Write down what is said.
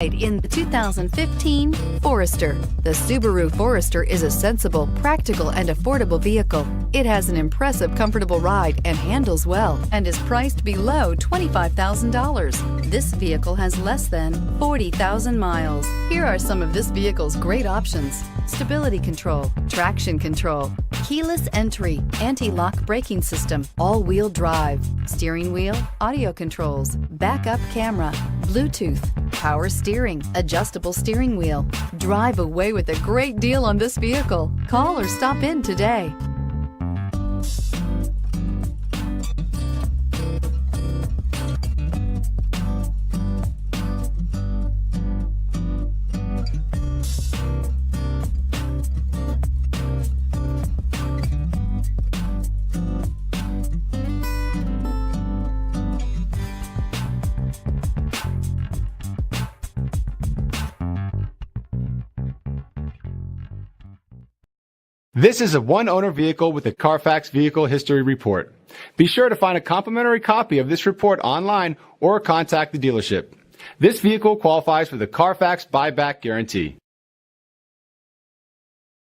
In the 2015 Forester. The Subaru Forester is a sensible, practical, and affordable vehicle. It has an impressive, comfortable ride and handles well and is priced below $25,000. This vehicle has less than 40,000 miles. Here are some of this vehicle's great options: stability control, traction control, keyless entry, anti-lock braking system, all-wheel drive, steering wheel audio controls, backup camera, Bluetooth, power steering, adjustable steering wheel. Drive away with a great deal on this vehicle. Call or stop in today. This is a one-owner vehicle with a Carfax Vehicle History Report. Be sure to find a complimentary copy of this report online or contact the dealership. This vehicle qualifies for the Carfax Buyback Guarantee.